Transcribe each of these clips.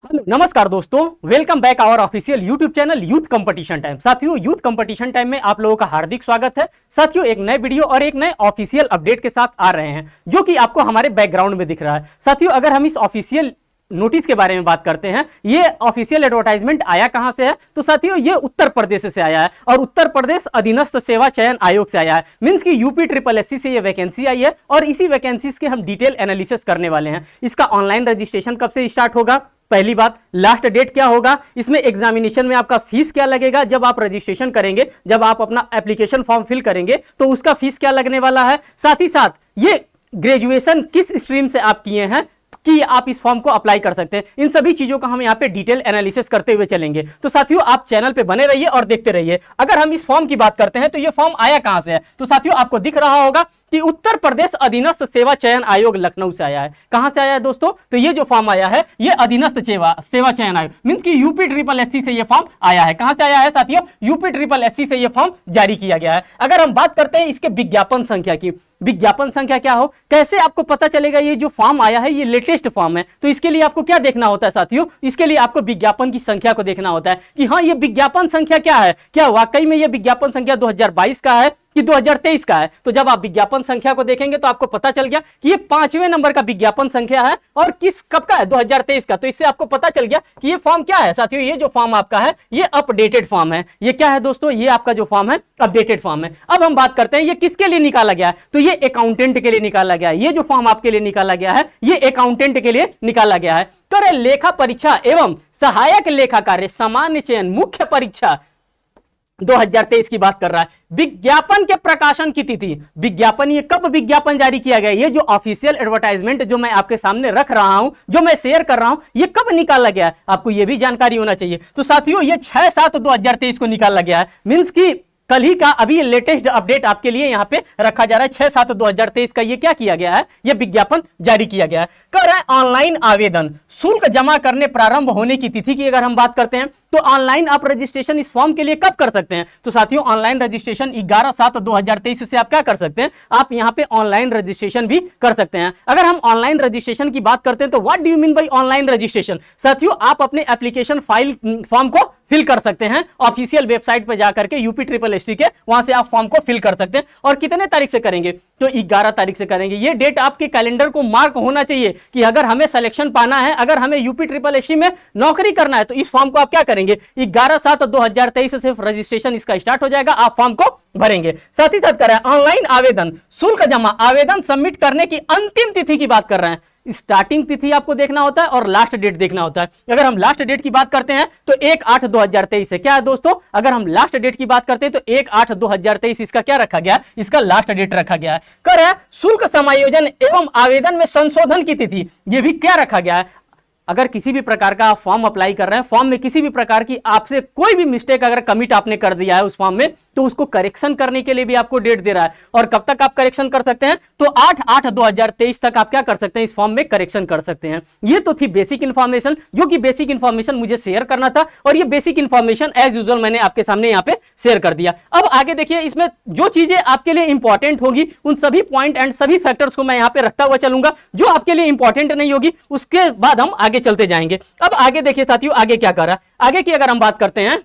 Hello नमस्कार दोस्तों, welcome back our official YouTube channel youth competition time. साथियों, youth competition time में आप लोगों का हार्दिक स्वागत है। साथियों, एक नए वीडियो और एक नए ऑफिशियल अपडेट के साथ आ रहे हैं, जो कि आपको हमारे बैकग्राउंड में दिख रहा है। साथियों, अगर हम इस ऑफिशियल नोटिस के बारे में बात करते हैं, ये ऑफिशियल एडवर्टाइजमेंट आया कहां से है, तो साथियों ये उत्तर प्रदेश से आया है और उत्तर प्रदेश अधीनस्थ सेवा चयन आयोग से आया है। मींस कि यूपी SSSC से ये वैकेंसी आई है और इसी वैकेंसीज के हम डिटेल एनालिसिस करने वाले हैं। इसका ऑनलाइन रजिस्ट्रेशन कब से स्टार्ट होगा, पहली बात, लास्ट डेट क्या होगा, इसमें एग्जामिनेशन में आपका फीस क्या लगेगा, जब आप रजिस्ट्रेशन करेंगे, जब आप अपना एप्लीकेशन फॉर्म फिल करेंगे तो उसका फीस क्या लगने वाला है। साथ ही साथ ये ग्रेजुएशन किस स्ट्रीम से आप किए हैं कि आप इस फॉर्म को अप्लाई कर सकते हैं, इन सभी चीजों का हम यहाँ पे डिटेल एनालिसिस करते हुए चलेंगे। तो साथियों, आप चैनल पे बने रहिए और देखते रहिए। अगर हम इस फॉर्म की बात करते हैं तो ये फॉर्म आया कहां से है, तो साथियों आपको दिख रहा होगा कि उत्तर प्रदेश अधीनस्थ सेवा चयन आयोग लखनऊ से आया है। कहां से आया है दोस्तों, तो ये जो फॉर्म आया है ये अधीनस्थ सेवा चयन आयोग मींस कि यूपी SSSC से ये फॉर्म आया है। कहां से आया है साथियों, यूपी SSSC से ये फॉर्म जारी किया गया है। अगर हम बात करते हैं इसके विज्ञापन संख्या की, विज्ञापन संख्या क्या हो, कैसे आपको पता चलेगा ये जो फॉर्म आया है ये लेटेस्ट फॉर्म है, तो इसके लिए आपको क्या देखना होता है साथियों, इसके लिए आपको विज्ञापन की संख्या को देखना होता है कि हाँ ये विज्ञापन संख्या क्या है, क्या वाकई में ये विज्ञापन संख्या 2022 का है कि 2023 का है। तो जब आप विज्ञापन संख्या को देखेंगे तो आपको पता चल गया कि ये 5वें नंबर का विज्ञापन संख्या है और किस कब का है, 2023 का। तो इससे आपको पता चल गया कि ये फॉर्म क्या है साथियों, ये जो फॉर्म आपका है ये अपडेटेड फॉर्म है। ये क्या है दोस्तों, ये आपका जो फॉर्म है अपडेटेड फॉर्म है। अब हम बात करते हैं ये किसके लिए निकाला गया है, तो ये अकाउंटेंट के लिए निकाला गया है। ये जो फॉर्म आपके लिए निकाला गया है ये अकाउंटेंट के लिए निकाला गया है। करे लेखा परीक्षा एवं सहायक लेखा कार्य सामान्य चयन मुख्य परीक्षा 2023 की बात कर रहा है। विज्ञापन के प्रकाशन की तिथि, विज्ञापन ये कब विज्ञापन जारी किया गया, ये जो ऑफिशियल एडवर्टाइजमेंट जो मैं आपके सामने रख रहा हूं, जो मैं शेयर कर रहा हूं, ये कब निकाला गया है, आपको ये भी जानकारी होना चाहिए। तो साथियों ये 6/7/2023 को निकाला गया है। मींस की कल ही का अभी लेटेस्ट अपडेट आपके लिए यहां पे रखा जा रहा है। 6/7/2023 का ये क्या किया गया है, ये विज्ञापन जारी किया गया है। कर रहा है ऑनलाइन आवेदन, शुल्क जमा करने प्रारंभ होने की तिथि की अगर हम बात करते हैं तो ऑनलाइन आप रजिस्ट्रेशन इस फॉर्म के लिए कब कर सकते हैं, तो साथियों ऑनलाइन रजिस्ट्रेशन 11/7/2023 से आप क्या कर सकते हैं, आप यहां पे ऑनलाइन रजिस्ट्रेशन भी कर सकते हैं। अगर हम ऑनलाइन रजिस्ट्रेशन की बात करते हैं तो what do you mean by online registration, साथियों आप अपने एप्लीकेशन फॉर्म को फिल कर सकते हैं ऑफिशियल वेबसाइट पर जाकर के यूपी SSSC के, वहां से आप फॉर्म को फिल कर सकते हैं। और कितने तारीख से करेंगे, तो 11 तारीख से करेंगे। ये डेट आपके कैलेंडर को मार्क होना चाहिए कि अगर हमें सिलेक्शन पाना है, अगर हमें यूपी SSSC में नौकरी करना है तो इस फॉर्म को आप क्या करेंगे, 11/7/2023 से सिर्फ रजिस्ट्रेशन इसका स्टार्ट हो जाएगा, आप फॉर्म को भरेंगे। साथ ही साथ कर रहा है ऑनलाइन आवेदन शुल्क जमा, आवेदन सबमिट करने की अंतिम तिथि की बात कर रहे हैं। स्टार्टिंग तिथि आपको देखना होता है और लास्ट डेट देखना होता है। अगर हम लास्ट डेट की बात करते हैं तो 1/8/2023 है। क्या है दोस्तों, अगर हम लास्ट डेट की बात करते हैं तो 1/8/2023 इसका क्या रखा गया है, इसका लास्ट डेट रखा गया है। कर है शुल्क समायोजन एवं आवेदन में संशोधन की तिथि, यह भी क्या रखा गया है। अगर किसी भी प्रकार का आप फॉर्म अप्लाई कर रहे हैं, फॉर्म में किसी भी प्रकार की आपसे कोई भी मिस्टेक अगर कमिट आपने कर दिया है उस फॉर्म में, तो उसको करेक्शन करने के लिए भी आपको डेट दे रहा है। और कब तक आप करेक्शन कर सकते हैं, तो 8/8/2023 तक आप क्या कर सकते हैं, इस फॉर्म में करेक्शन कर सकते हैं। ये तो थी बेसिक इंफॉर्मेशन, जो कि बेसिक इंफॉर्मेशन मुझे शेयर करना था और ये बेसिक इंफॉर्मेशन एज यूजुअल मैंने आपके सामने यहाँ पे शेयर कर दिया। अब आगे देखिए, इसमें जो चीजें आपके लिए इंपॉर्टेंट होगी उन सभी पॉइंट एंड सभी फैक्टर्स को मैं यहाँ पे रखता हुआ चलूंगा। जो आपके लिए इंपॉर्टेंट नहीं होगी उसके बाद हम आगे चलते जाएंगे। अब आगे देखिए साथियों, आगे क्या कर रहा है, आगे की अगर हम बात करते हैं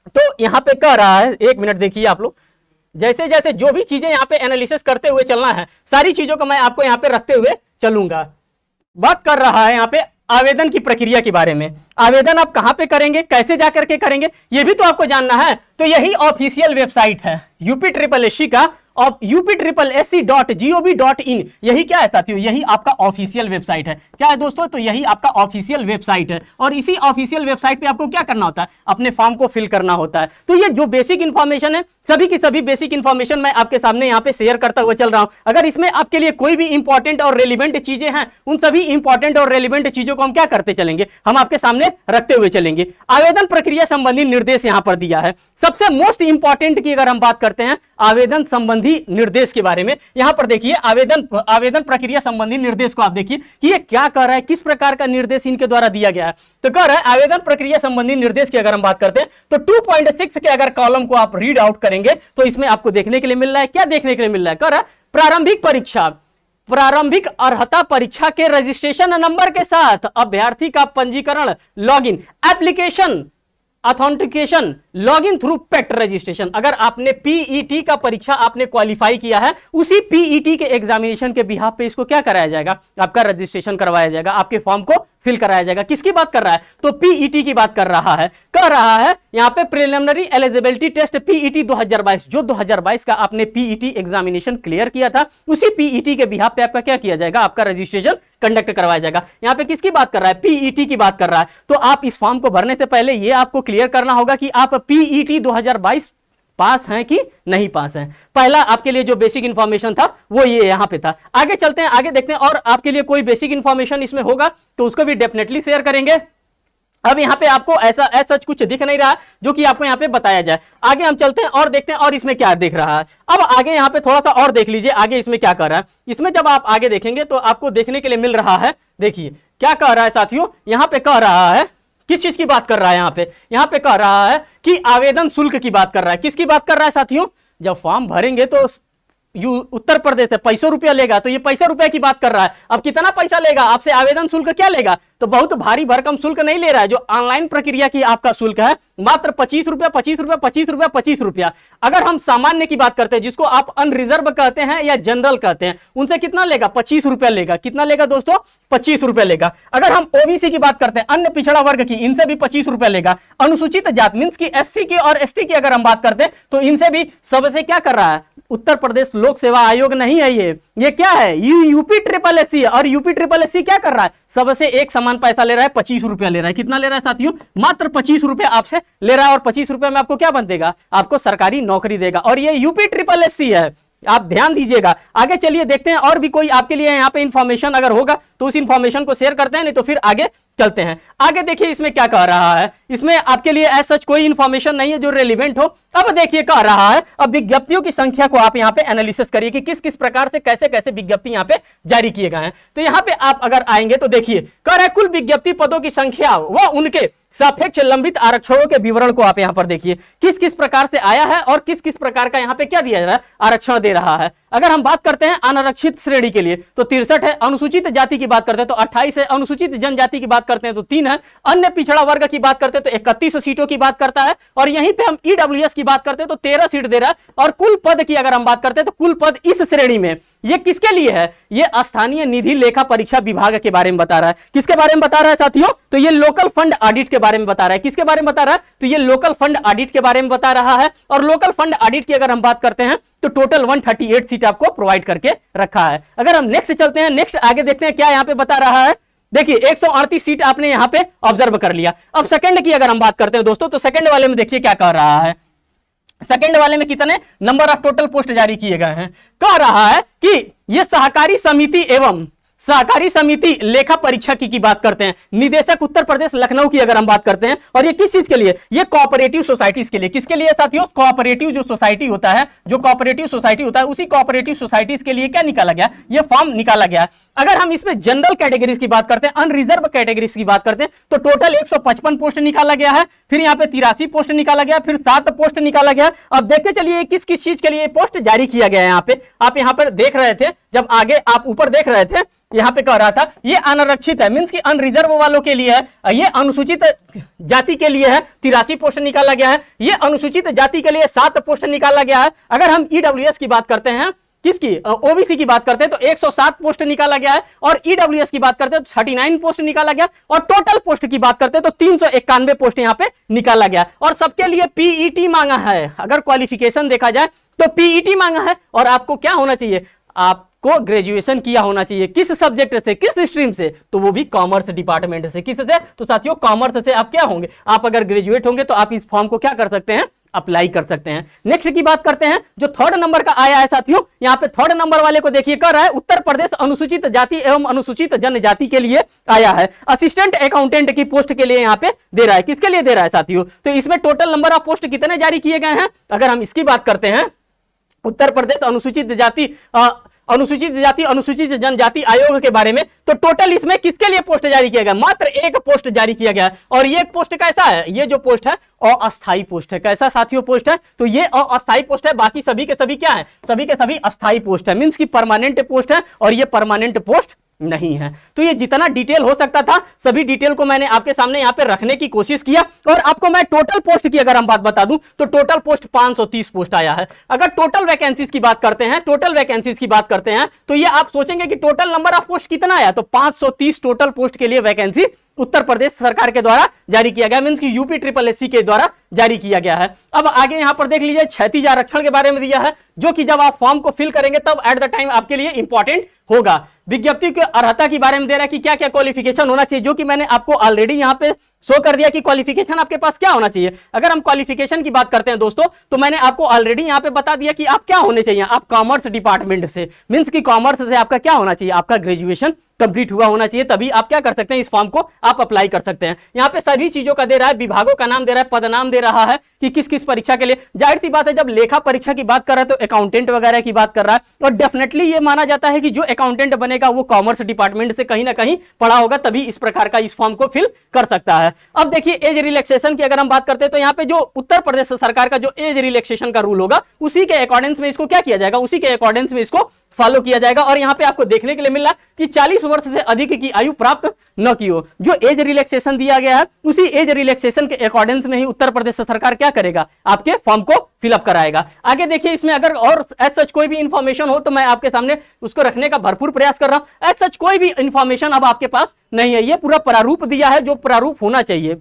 तो यहां पे कह रहा है, एक मिनट देखिए आप लोग, जैसे जैसे जो भी चीजें यहां पे एनालिसिस करते हुए चलना है, सारी चीजों को मैं आपको यहां पे रखते हुए चलूंगा। बात कर रहा है यहां पे आवेदन की प्रक्रिया के बारे में। आवेदन आप कहां पे करेंगे, कैसे जाकर के करेंगे, ये भी तो आपको जानना है। तो यही ऑफिशियल वेबसाइट है यूपी SSSC का, और upSSC.gov.in, यही क्या है साथियों, यही आपका ऑफिशियल वेबसाइट है। क्या है दोस्तों, तो यही आपका ऑफिशियल वेबसाइट है और इसी ऑफिशियल वेबसाइट पे आपको क्या करना होता है, अपने फॉर्म को फिल करना होता है। तो ये जो बेसिक इंफॉर्मेशन है, सभी की सभी बेसिक इंफॉर्मेशन मैं आपके सामने यहाँ पे शेयर करता हुआ चल रहा हूं। अगर इसमें आपके लिए कोई भी इंपॉर्टेंट और रेलिवेंट चीजें हैं, उन सभी इंपॉर्टेंट और रेलिवेंट चीजों को हम क्या करते चलेंगे, हम आपके सामने रखते हुए चलेंगे। आवेदन प्रक्रिया संबंधी निर्देश यहां पर दिया है। सबसे मोस्ट इंपॉर्टेंट की अगर हम बात करते हैं आवेदन संबंधी निर्देश के बारे में, यहां पर देखिए आवेदन प्रक्रिया संबंधी निर्देश को आप देखिए कि ये क्या कर रहा है, किस प्रकार का निर्देश इनके द्वारा दिया गया है। तो कह रहा है आवेदन प्रक्रिया संबंधी निर्देश की अगर हम बात करते हैं तो 2.6 के अगर कॉलम को आप रीड आउट करेंगे तो इसमें आपको देखने के लिए मिल रहा है, क्या देखने के लिए मिल रहा है, कह रहा है प्रारंभिक परीक्षा प्रारंभिक अर्हता परीक्षा के रजिस्ट्रेशन नंबर के साथ अभ्यर्थी का पंजीकरण, login, application authentication, login through PET registration. अगर आपने पीईटी का परीक्षा आपने क्वालिफाई किया है, उसी पीईटी के एग्जामिनेशन के बिहाफ पे इसको क्या कराया जाएगा, आपका रजिस्ट्रेशन करवाया जाएगा, आपके फॉर्म को फिल कराया जाएगा। किसकी बात कर रहा है, तो पीईटी की बात कर रहा है। कह रहा है यहां पे प्रिलिमिनरी एलिजिबिलिटी टेस्ट पीईटी 2022, जो 2022 का आपने पीईटी एग्जामिनेशन क्लियर किया था, उसी पीईटी के बिहाफ पे आपका क्या किया जाएगा, आपका रजिस्ट्रेशन कंडक्ट करवाया जाएगा। यहां पे किसकी बात कर रहा है, पीईटी की बात कर रहा है। तो आप इस फॉर्म को भरने से पहले ये आपको क्लियर करना होगा कि आप पीईटी 2022 पास हैं कि नहीं पास हैं। पहला आपके लिए जो बेसिक इंफॉर्मेशन था वो ये यहां पे था। आगे चलते हैं, आगे देखते हैं, और आपके लिए कोई बेसिक इंफॉर्मेशन इसमें होगा तो उसको भी डेफिनेटली शेयर करेंगे। अब यहाँ पे आपको ऐसा सच कुछ दिख नहीं रहा जो कि आपको यहाँ पे बताया जाए। आगे हम चलते हैं और देखते हैं और इसमें क्या दिख रहा है। अब आगे यहाँ पे थोड़ा सा और देख लीजिए, आगे इसमें क्या कर रहा है। इसमें जब आप आगे देखेंगे तो आपको देखने के लिए मिल रहा है, देखिए क्या कह रहा है साथियों, यहाँ पे कह रहा है, किस चीज की बात कर रहा है, यहाँ पे कह रहा है कि आवेदन शुल्क की बात कर रहा है। किसकी बात कर रहा है साथियों, जब फॉर्म भरेंगे तो उत्तर प्रदेश से 500 रुपया लेगा, तो ये 500 रुपया की बात कर रहा है। अब कितना पैसा लेगा आपसे, आवेदन शुल्क क्या लेगा, तो बहुत भारी भरकम शुल्क नहीं ले रहा है। जो ऑनलाइन प्रक्रिया की आपका शुल्क है मात्र 25 रुपया, 25 रुपया, 25 रुपया, 25 रुपया। अगर हम सामान्य की बात करते हैं, जिसको आप अनरिजर्व कहते हैं या जनरल कहते हैं, उनसे कितना लेगा, 25 रुपया लेगा। कितना लेगा दोस्तों, 25 रुपया लेगा। अगर हम ओबीसी की बात करते हैं, अन्य पिछड़ा वर्ग की, इनसे भी 25 रुपया लेगा। अनुसूचित जाति मींस की एससी की और एसटी की अगर हम बात करते हैं तो इनसे भी सबसे क्या कर रहा है, उत्तर प्रदेश लोक सेवा आयोग नहीं है ये क्या है, यूपी ट्रिपल एससी है। और यूपी ट्रिपल एससी क्या कर रहा है, सबसे एक समान पैसा ले रहा है, 25 रुपया ले रहा है। कितना ले रहा है साथियों, मात्र 25 रुपया आपसे ले रहा है। और 25 रुपया में आपको क्या बन देगा, आपको सरकारी नौकरी देगा। और ये यूपी ट्रिपल एससी है, आप ध्यान दीजिएगा। आगे चलिए देखते हैं और भी कोई आपके लिए यहाँ पे इंफॉर्मेशन अगर होगा तो उस इंफॉर्मेशन को शेयर करते हैं, नहीं तो फिर आगे चलते हैं। आगे देखिए इसमें क्या कह रहा है, इसमें आपके लिए ऐसा सच कोई इंफॉर्मेशन नहीं है जो रेलिवेंट हो। अब देखिए कह रहा है, अब विज्ञप्तियों की संख्या को आप यहाँ पे एनालिसिस करिए कि किस किस प्रकार से कैसे कैसे विज्ञप्ति यहाँ पे जारी किए गए हैं। तो यहाँ पे आप अगर आएंगे तो देखिए कह रहा है कुल विज्ञप्ति पदों की संख्या व उनके सापेक्ष लंबित आरक्षणों के विवरण को आप यहाँ पर देखिए किस किस प्रकार से आया है और किस किस प्रकार का यहाँ पे क्या दिया जा रहा है, आरक्षण दे रहा है। अगर हम बात करते हैं अनारक्षित श्रेणी के लिए तो 63 है, अनुसूचित जाति की बात करते हैं तो 28 है, अनुसूचित जनजाति की बात करते हैं तो 3 है, अन्य पिछड़ा वर्ग की बात करते हैं तो 31 सीटों की बात करता है। और यहीं पे हम ईडब्ल्यूएस की बात करते हैं तो 13 सीट दे रहा है। और कुल पद की अगर हम बात करते हैं तो कुल पद इस श्रेणी में ये किसके लिए है, ये स्थानीय निधि लेखा परीक्षा विभाग के बारे में बता रहा है। किसके बारे में बता रहा है साथियों, तो ये लोकल फंड ऑडिट के बारे में बता रहा है। किसके बारे में बता रहा है, तो ये लोकल फंड ऑडिट के बारे में बता रहा है। और लोकल फंड ऑडिट की अगर हम बात करते हैं तो टोटल 138 सीट आपको प्रोवाइड करके रखा है। अगर हम नेक्स्ट चलते हैं, नेक्स्ट आगे देखते हैं क्या यहाँ पे बता रहा है। देखिए 138 सीट आपने यहाँ पे ऑब्जर्व कर लिया। अब सेकंड की अगर हम बात करते हैं दोस्तों तो सेकंड वाले में देखिए क्या कह रहा है, सेकंड वाले में कितने नंबर ऑफ टोटल पोस्ट जारी किए गए हैं। कह रहा है कि ये सहकारी समिति एवं सहकारी समिति लेखा परीक्षा की बात करते हैं, निदेशक उत्तर प्रदेश लखनऊ की अगर हम बात करते हैं। और ये किस चीज के लिए, ये कोऑपरेटिव सोसाइटीज के लिए। किसके लिए साथियों, कोऑपरेटिव जो सोसाइटी होता है, जो कोऑपरेटिव सोसाइटी होता है उसी कोऑपरेटिव सोसाइटीज के लिए क्या निकाला गया, ये फॉर्म निकाला गया। अगर हम इसमें जनरल कैटेगरीज की बात करते हैं, अनरिजर्व कैटेगरीज की बात करते हैं तो टोटल 155 पोस्ट निकाला गया है। फिर यहाँ पे 83 पोस्ट निकाला गया, फिर 7 पोस्ट निकाला गया। अब देखते चलिए किस किस चीज के लिए पोस्ट जारी किया गया है। यहाँ पे आप यहाँ पर देख रहे थे, जब आगे आप ऊपर देख रहे थे, यहाँ पे कह रहा था ये अनारक्षित है, मींस की अनरिजर्व वालों के लिए है। ये अनुसूचित जाति के लिए है, 83 पोस्ट निकाला गया है। ये अनुसूचित जाति के लिए 7 पोस्ट निकाला गया है। अगर हम ईडब्ल्यूएस की बात करते हैं, किसकी, ओबीसी की बात करते हैं तो 107 पोस्ट निकाला गया है। और ईडब्ल्यूएस की बात करते हैं तो 39 पोस्ट निकाला गया। और टोटल पोस्ट की बात करते हैं तो 391 पोस्ट यहाँ पे निकाला गया। और सबके लिए पीईटी मांगा है। अगर क्वालिफिकेशन देखा जाए तो पीईटी मांगा है। और आपको क्या होना चाहिए, आपको ग्रेजुएशन किया होना चाहिए। किस सब्जेक्ट से, किस स्ट्रीम से, तो वो भी कॉमर्स डिपार्टमेंट से। किससे, तो साथियों कॉमर्स से आप क्या होंगे, आप अगर ग्रेजुएट होंगे तो आप इस फॉर्म को क्या कर सकते हैं, अप्लाई कर सकते हैं। नेक्स्ट की बात करते हैं, जो थर्ड नंबर का आया है साथियों, यहाँ पे थर्ड नंबर वाले को देखिए, कर रहा है उत्तर प्रदेश अनुसूचित जाति एवं अनुसूचित जनजाति के लिए आया है। असिस्टेंट अकाउंटेंट की पोस्ट के लिए यहाँ पे दे रहा है। किसके लिए दे रहा है साथियों, तो इसमें टोटल नंबर ऑफ पोस्ट कितने जारी किए गए हैं। अगर हम इसकी बात करते हैं, उत्तर प्रदेश अनुसूचित जाति अनुसूचित जाति अनुसूचित जनजाति आयोग के बारे में, तो टोटल इसमें किसके लिए पोस्ट जारी किया गया? मात्र एक पोस्ट जारी किया गया है। और ये पोस्ट कैसा है? ये जो पोस्ट है अस्थायी पोस्ट है। कैसा साथियों पोस्ट है? तो ये अस्थायी पोस्ट है। बाकी सभी के सभी क्या है? सभी के सभी अस्थायी पोस्ट है, मींस की परमानेंट पोस्ट है, और ये परमानेंट पोस्ट नहीं है। तो ये जितना डिटेल हो सकता था सभी डिटेल को मैंने आपके सामने यहां पे रखने की कोशिश किया। और आपको मैं टोटल पोस्ट की अगर हम बात बता दूं तो टोटल पोस्ट 530 पोस्ट आया है। अगर टोटल वैकेंसीज की बात करते हैं, टोटल वैकेंसीज की बात करते हैं, तो ये आप सोचेंगे कि टोटल नंबर ऑफ पोस्ट कितना आया? तो 530 टोटल पोस्ट के लिए वैकेंसी उत्तर प्रदेश सरकार के द्वारा जारी किया गया, मींस की यूपी SSSC के द्वारा जारी किया गया है। अब आगे यहां पर देख लीजिए क्षैतिज आरक्षण के बारे में दिया है, जो कि जब आप फॉर्म को फिल करेंगे तब एट द टाइम आपके लिए इंपॉर्टेंट होगा। विज्ञप्ति की अर्हता के बारे में दे रहा है कि क्या क्या क्वालिफिकेशन होना चाहिए, जो कि मैंने आपको ऑलरेडी यहां पे शो कर दिया कि क्वालिफिकेशन आपके पास क्या होना चाहिए। अगर हम क्वालिफिकेशन की बात करते हैं दोस्तों, तो मैंने आपको ऑलरेडी यहां पे बता दिया कि आप क्या होने चाहिए। आप कॉमर्स डिपार्टमेंट से, मींस की कॉमर्स से आपका क्या होना चाहिए? आपका ग्रेजुएशन कंप्लीट हुआ होना चाहिए, तभी आप क्या कर सकते हैं? इस फॉर्म को आप अप्लाई कर सकते हैं। यहाँ पे सभी चीजों का दे रहा है, विभागों का नाम दे रहा है, पद नाम दे रहा है कि किस किस परीक्षा के लिए। जाहिर सी बात है जब लेखा परीक्षा की बात कर रहा है तो अकाउंटेंट वगैरह की बात कर रहा है, और डेफिनेटली ये माना जाता है कि जो अकाउंटेंट बनेगा वो कॉमर्स डिपार्टमेंट से कहीं ना कहीं पढ़ा होगा, तभी इस प्रकार का इस फॉर्म को फिल कर सकता है। अब देखिए एज रिलैक्सेशन की अगर हम बात करते हैं, तो यहाँ पे जो उत्तर प्रदेश सरकार का जो एज रिलैक्सेशन का रूल होगा उसी के अकॉर्डिंग्स में इसको क्या किया जाएगा? उसी के अकॉर्डिंग्स में इसको फॉलो किया जाएगा। और यहां पे आपको देखने के लिए मिल रहा कि 40 वर्ष से अधिक की आयु प्राप्त न की हो। जो एज रिलैक्सेशन दिया गया है उसी एज रिलैक्सेशन के अकॉर्डिंग्स में ही उत्तर प्रदेश सरकार क्या करेगा? आपके फॉर्म को फिलअप कराएगा। आगे देखिए इसमें अगर और एज सच कोई भी इंफॉर्मेशन हो तो मैं आपके सामने उसको रखने का भरपूर प्रयास कर रहा हूं। एज सच कोई भी इंफॉर्मेशन अब आपके पास नहीं है, ये पूरा प्रारूप दिया है जो प्रारूप होना चाहिए।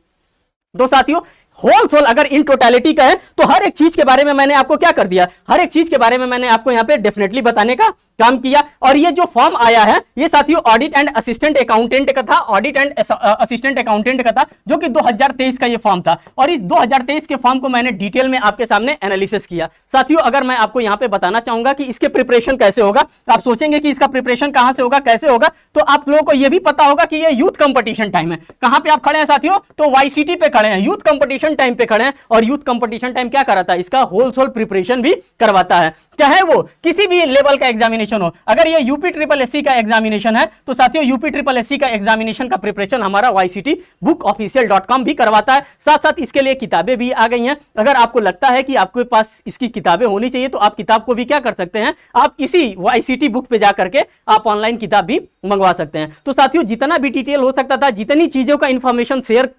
तो साथियों होल अगर इन टोटलिटी का है तो हर एक चीज के बारे में मैंने आपको क्या कर दिया? हर एक चीज के बारे में मैंने आपको यहाँ पे डेफिनेटली बताने का काम किया। और ये जो फॉर्म आया है ये साथियों ऑडिट एंड असिस्टेंट अकाउंटेंट का था, ऑडिट एंड असिस्टेंट अकाउंटेंट का था, जो कि 2023 का ये फॉर्म था। और इस 2023 के फॉर्म को मैंने डिटेल में आपके सामने एनालिसिस किया। साथियों अगर मैं आपको यहाँ पे बताना चाहूंगा कि इसके प्रिपरेशन कैसे होगा, आप सोचेंगे कि इसका प्रिपरेशन कहां से होगा, कैसे होगा, तो आप लोगों को यह भी पता होगा कि ये यूथ कंपटीशन टाइम है। कहां पे आप खड़े हैं साथियों? तो YCT पे खड़े हैं, यूथ कंपटीशन टाइम पे खड़े हैं। और यूथ कंपटीशन टाइम क्या कराता है? इसका होल प्रिपरेशन भी करवाता है, चाहे वो किसी भी लेवल का एग्जामिनेशन हो। अगर ये यूपी SSSC का एग्जामिनेशन है तो साथियों यूपी SSSC का एग्जामिनेशन का प्रिपरेशन हमारा YCT bookofficial.com भी करवाता है। साथ साथ इसके लिए किताबें भी आ गई हैं। अगर आपको लगता है कि आपके पास इसकी किताबें होनी चाहिए तो आप किताब को भी क्या कर सकते हैं? आप इसी YCT बुक पे जा करके आप ऑनलाइन किताब भी मंगवा सकते हैं। तो साथियों जितना भी डिटेल हो सकता था, जितनी चीजों का इंफॉर्मेशन शेयर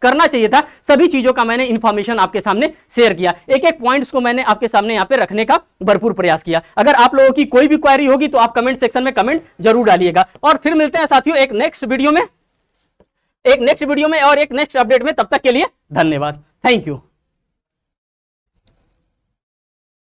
करना चाहिए था, सभी चीजों का मैंने इंफॉर्मेशन आपके सामने शेयर किया। एक एक पॉइंट्स को मैंने आपके सामने यहाँ पे रखने का भरपूर प्रयास किया। अगर आप लोगों की कोई भी क्वेरी होगी तो आप कमेंट सेक्शन में कमेंट जरूर डालिएगा। और फिर मिलते हैं साथियों एक नेक्स्ट वीडियो में और एक नेक्स्ट अपडेट में। तब तक के लिए धन्यवाद, थैंक यू।